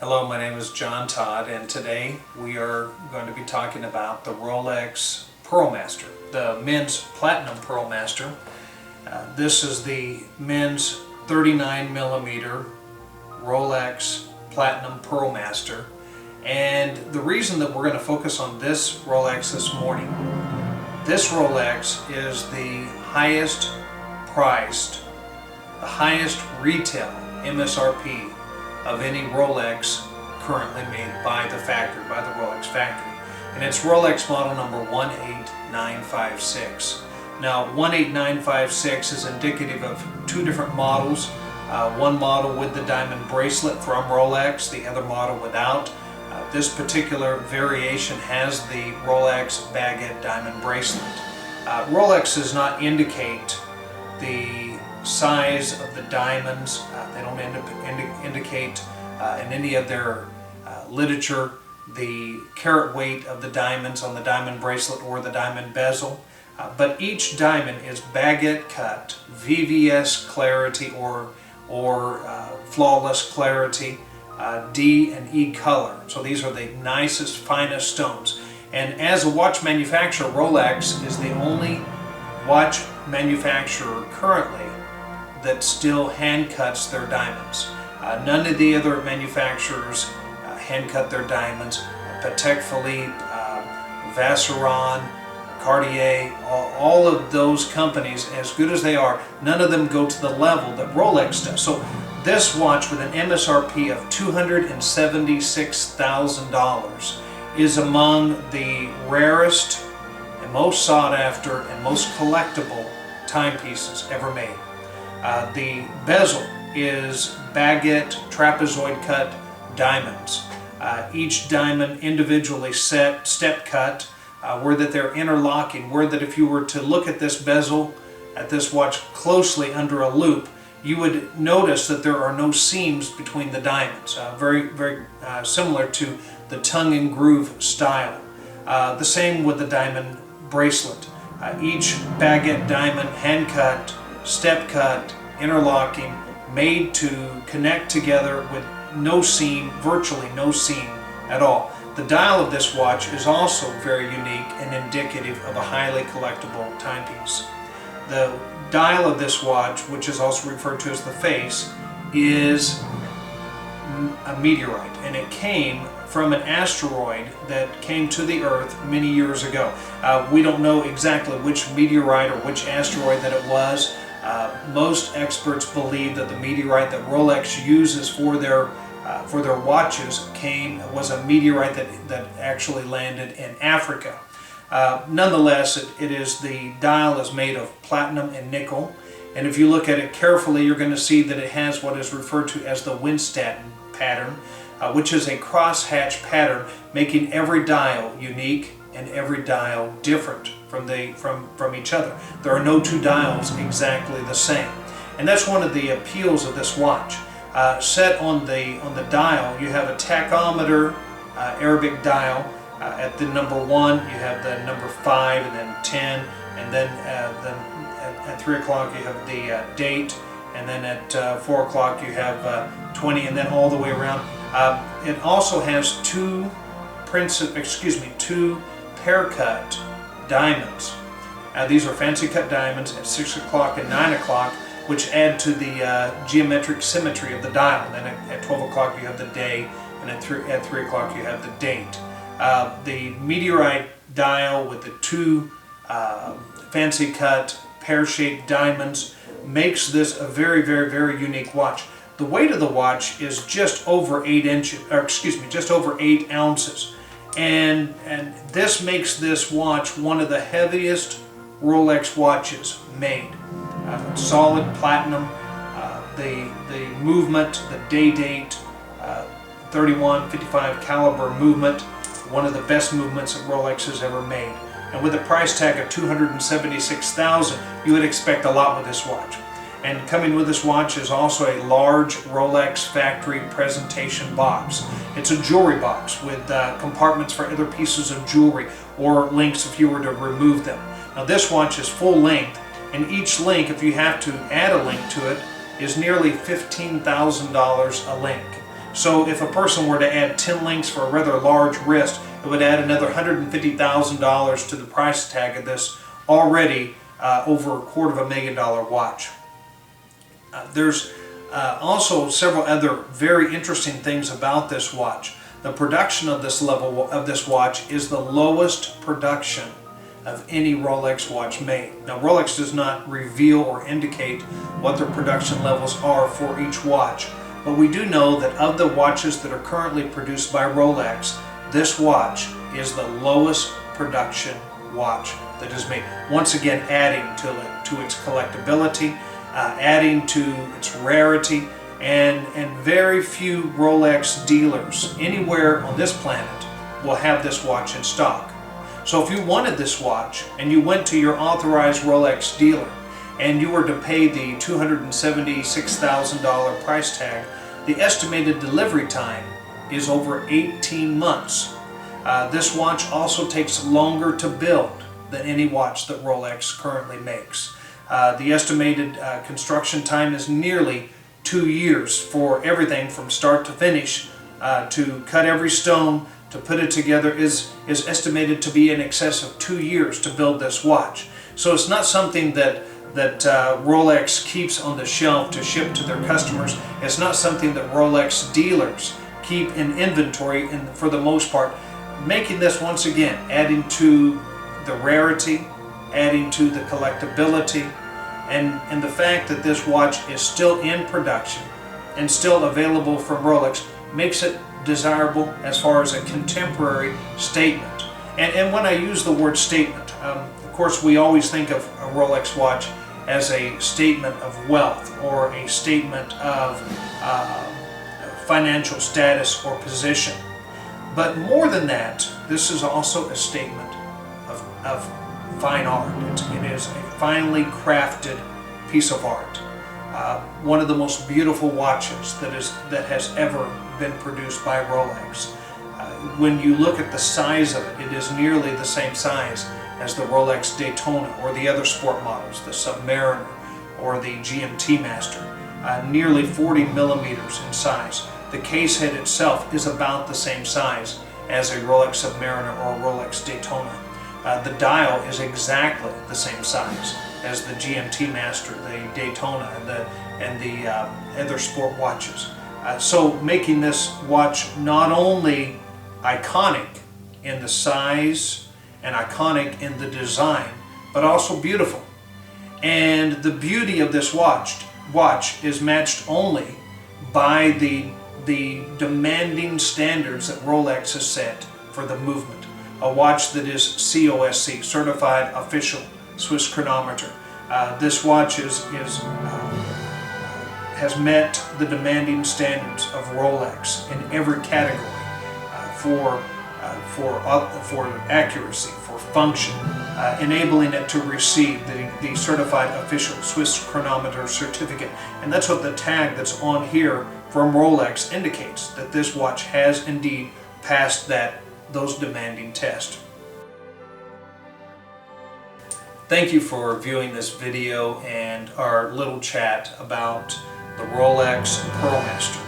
Hello, my name is John Todd, and today we are going to be talking about the Rolex Pearlmaster, the men's platinum Pearlmaster. This is the men's 39mm Rolex Platinum Pearlmaster, and the reason that we're going to focus on this Rolex this morning, this Rolex is the highest priced, the highest retail MSRP of any Rolex currently made by the factory, by the Rolex factory. And it's Rolex model number 18956. Now 18956 is indicative of two different models. One model with the diamond bracelet from Rolex, the other model without. This particular variation has the Rolex baguette diamond bracelet. Rolex does not indicate the size of the diamonds. They don't indicate in any of their literature the carat weight of the diamonds on the diamond bracelet or the diamond bezel. But each diamond is baguette cut, VVS clarity or flawless clarity, D and E color. So these are the nicest, finest stones. And as a watch manufacturer, Rolex is the only watch manufacturer currently that still hand cuts their diamonds. None of the other manufacturers hand cut their diamonds. Patek Philippe, Vacheron, Cartier, all of those companies, as good as they are, none of them go to the level that Rolex does. So this watch with an MSRP of $276,000 is among the rarest and most sought after and most collectible timepieces ever made. The bezel is baguette trapezoid cut diamonds. Each diamond individually set, step cut, where that they're interlocking, where that if you were to look at this bezel, at this watch closely under a loop, you would notice that there are no seams between the diamonds. Very similar to the tongue and groove style. The same with the diamond bracelet. Each baguette diamond hand cut, step cut, interlocking, made to connect together with no seam, virtually no seam at all. The dial of this watch is also very unique and indicative of a highly collectible timepiece. The dial of this watch, which is also referred to as the face, is a meteorite, and it came from an asteroid that came to the Earth many years ago. We don't know exactly which meteorite or which asteroid that it was. Most experts believe that the meteorite that Rolex uses for their watches was a meteorite that actually landed in Africa. Nonetheless, the dial is made of platinum and nickel, and if you look at it carefully, you're going to see that it has what is referred to as the Winstatin pattern, which is a crosshatch pattern, making every dial unique and every dial different from each other. There are no two dials exactly the same, and that's one of the appeals of this watch. Set on the dial, you have a tachometer Arabic dial. At the number 1, you have the number 5, and then 10, and then at 3 o'clock you have the date, and then at 4 o'clock you have 20, and then all the way around. It also has two pair cut diamonds. These are fancy cut diamonds at 6 o'clock and 9 o'clock, which add to the geometric symmetry of the dial. And then at 12 o'clock you have the day, and at 3 o'clock you have the date. The meteorite dial with the two fancy cut pear-shaped diamonds makes this a very unique watch. The weight of the watch is just over 8 ounces, and this makes this watch one of the heaviest Rolex watches made. Solid platinum, the movement, the date, 3155 caliber movement, one of the best movements that Rolex has ever made. And with a price tag of $276,000, you would expect a lot with this watch. And coming with this watch is also a large Rolex factory presentation box. It's a jewelry box with compartments for other pieces of jewelry or links if you were to remove them. Now this watch is full length, and each link, if you have to add a link to it, is nearly $15,000 a link. So if a person were to add 10 links for a rather large wrist, it would add another $150,000 to the price tag of this already over $250,000 watch. There's also several other very interesting things about this watch. The production of this watch is the lowest production of any Rolex watch made. Now, Rolex does not reveal or indicate what their production levels are for each watch, but we do know that of the watches that are currently produced by Rolex, this watch is the lowest production watch that is made. Once again, adding to its collectability, adding to its rarity, and very few Rolex dealers anywhere on this planet will have this watch in stock. So if you wanted this watch and you went to your authorized Rolex dealer and you were to pay the $276,000 price tag, the estimated delivery time is over 18 months. This watch also takes longer to build than any watch that Rolex currently makes. The estimated construction time is nearly 2 years for everything from start to finish. To cut every stone, to put it together is estimated to be in excess of 2 years to build this watch. So it's not something that Rolex keeps on the shelf to ship to their customers. It's not something that Rolex dealers keep in inventory for the most part, making this once again, adding to the rarity, adding to the collectability, and the fact that this watch is still in production and still available from Rolex makes it desirable as far as a contemporary statement. And when I use the word statement, of course we always think of a Rolex watch as a statement of wealth or a statement of financial status or position. But more than that, this is also a statement of fine art. It is a finely crafted piece of art. One of the most beautiful watches that has ever been produced by Rolex. When you look at the size of it, it is nearly the same size as the Rolex Daytona or the other sport models, the Submariner or the GMT Master, nearly 40 millimeters in size. The case head itself is about the same size as a Rolex Submariner or a Rolex Daytona. The dial is exactly the same size as the GMT Master, the Daytona, and the other sport watches. So making this watch not only iconic in the size and iconic in the design, but also beautiful. And the beauty of this watch is matched only by the demanding standards that Rolex has set for the movement. A watch that is COSC, Certified Official Swiss Chronometer. This watch has met the demanding standards of Rolex in every category for accuracy, for function, enabling it to receive the Certified Official Swiss Chronometer certificate. And that's what the tag that's on here from Rolex indicates, that this watch has indeed passed those demanding tests. Thank you for viewing this video and our little chat about the Rolex Pearlmaster.